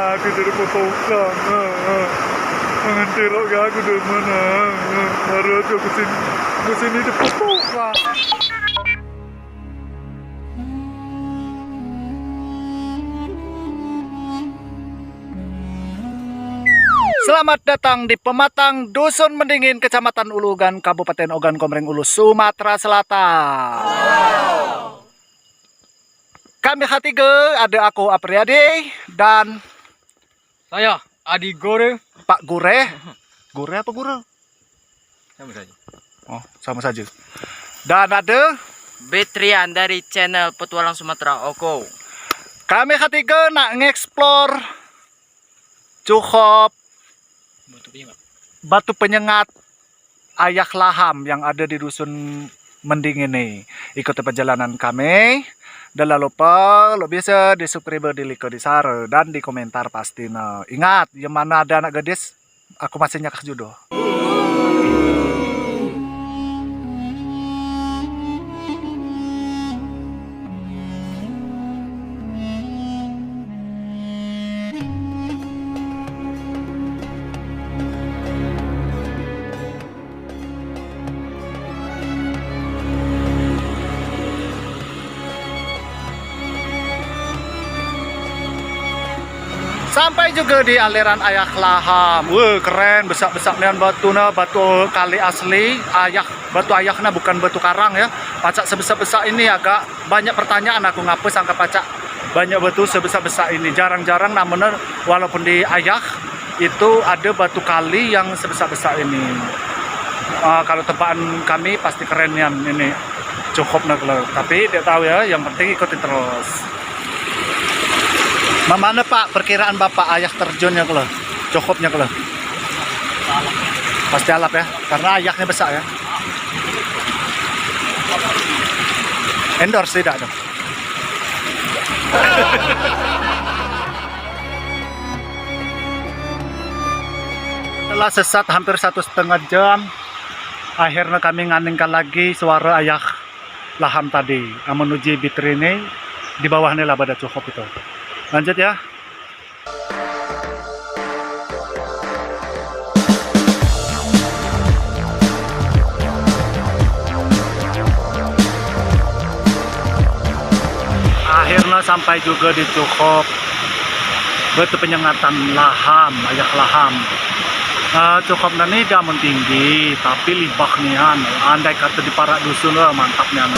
aku dari potongkan. Mengentirok aku dari mana? Baru aku kesini dipotongkan. Selamat datang di Pematang, Dusun Mendingin, Kecamatan Ulugan, Kabupaten Ogan Komering Ulu, Sumatera Selatan. Kami ketiga, ada aku Apriyadi dan saya Adi Gore. Pak Gure. Gure apa Gure? Sama saja. Oh, sama saja. Dan ada Betrian dari channel Petualang Sumatera Oko. kami ketiga nak ngeksplor cukup batu penyengat Ayah Laham yang ada di Dusun Mending ini. Ikuti perjalanan kami. Dan lupa lo bisa di subscribe, di like, di share, dan di komentar pasti. Nah, ingat, yang mana ada anak gadis, aku masih nyakak jodoh. Sampai juga di aliran Ayah Laham. Wah, keren, besar-besarnya batuna, batu kali asli. Batu ayahnya bukan batu karang ya. Pacak sebesar-besar ini agak banyak pertanyaan aku ngapa sangka pacak banyak batu sebesar-besar ini. Jarang-jarang namanya walaupun di Ayah itu ada batu kali yang sebesar-besar ini. Kalau tebakan kami pasti keren yang ini. Cukup nak. Tapi dia tahu ya, yang penting ikuti terus. Mana Pak perkiraan Bapak Ayah terjunnya kalau cukupnya kalau pasti alap ya karena ayahnya besar ya. Endorse tidak dong. Setelah sesat hampir 1,5 jam, akhirnya kami nganingkan lagi suara Ayah Laham tadi menuju Bitrine. Di bawahnya lah pada cukup itu. Lanjut ya. Akhirnya sampai juga di cukup batu penyengatan Laham, Ayah Laham. Cukup ini tidak tinggi, tapi libahnya, andai kata di para dusun mantapnya.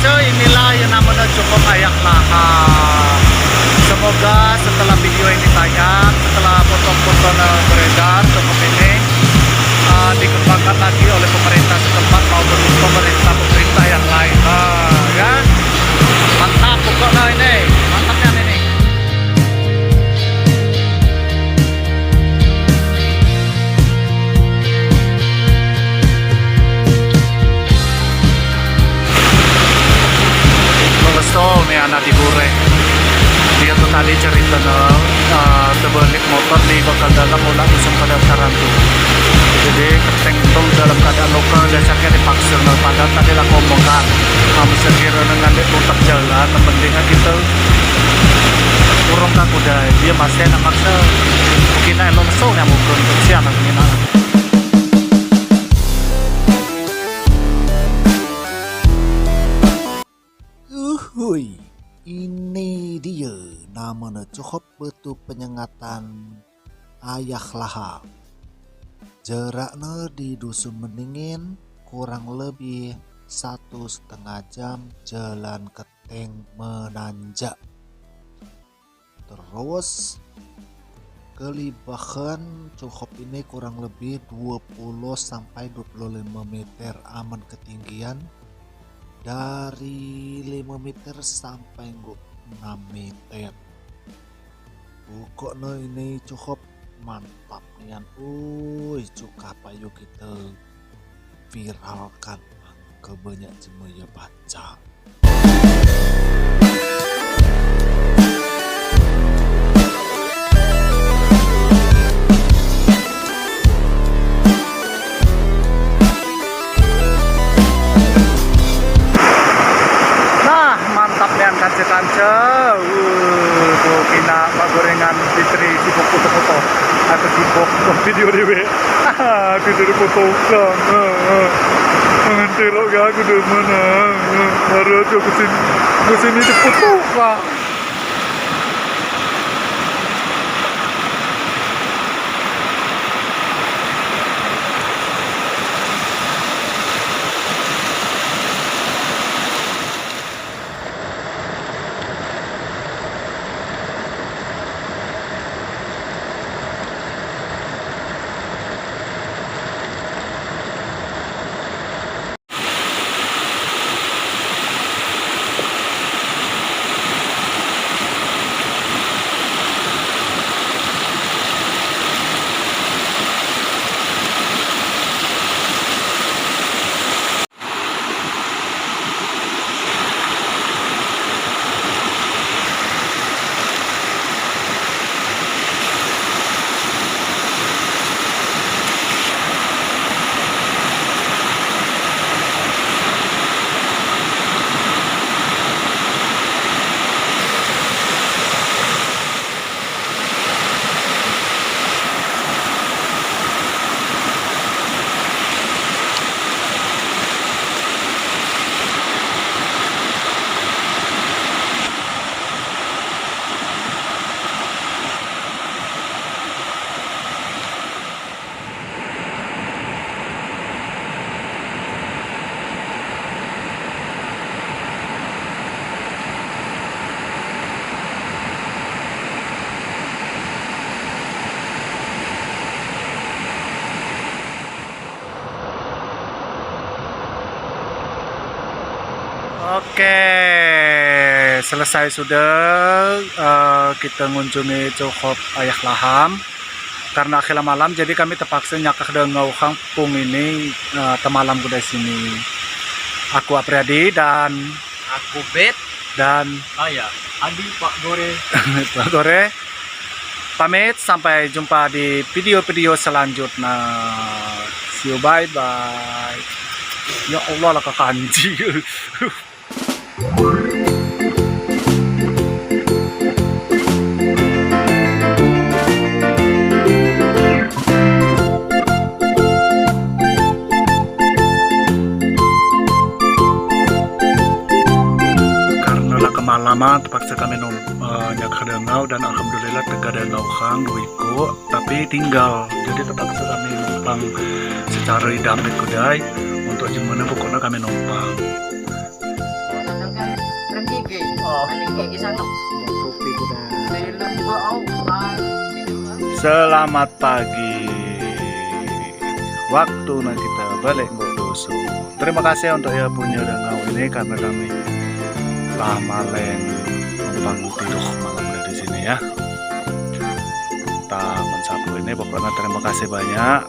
Inilah yang namanya cukup Ayah Laham. Semoga setelah video ini tayang, setelah foto-foto beredar, cukup ini dikembangkan lagi oleh pemerintah setempat maupun pemerintah yang lain. Ya, mantap pokoknya ini, mantapnya ini. kembali cerita terbalik motor di bakal dalam mulai usung pendaftaran tuh. Jadi keteng tong dalam keadaan lokal dasarnya dipaksa padahal tadi lah ngomongkan bisa kira dengan putar jalan pentingnya kita urung tak udah dia masih enak maksa mungkin elo mesum yang mukun untuk siapa gimana. Uhuy, ini dia namanya cukup betul penyengatan ayah laham. Jaraknya di dusun Meningin kurang lebih 1,5 jam jalan keteng menanjak. Terus kelibahan cukup ini kurang lebih 20-25 meter aman ketinggian dari 5 meter sampai 6 meter. Pokoknya ini cukup mantap nian. Cukup ayo kita viralkan ke banyak jemaya baca. Kanca-kanca, tuh kina pak gorengan Fitri sibuk foto-foto atau sibuk video dewe, video foto kan, nanti lo gak aku di mana, harus aku kesini di foto kan. Oke, selesai sudah kita mengunjungi cukup ayah laham. Karena akhir malam, jadi kami terpaksa nyakak dengan kampung ini temalam di sini. Aku Apriyadi dan Aku Bet dan Ayah Adi Pak Gore. Pak Gore. Pamit, sampai jumpa di video-video selanjutnya. See you, bye-bye. Ya Allah lah kanji. Kemalaman terpaksa kami nyakadengau dan alhamdulillah tegadengau kang duiku tapi tinggal, jadi terpaksa kami numpang secara dampit kudai untuk gimana pokoknya kami numpang. Selamat pagi, waktu kita balik ke dusun. Terima kasih untuk ya punya dengau ini karena kami lama numpang tidur malam di sini ya. Kita mensapu ini pokoknya terima kasih banyak.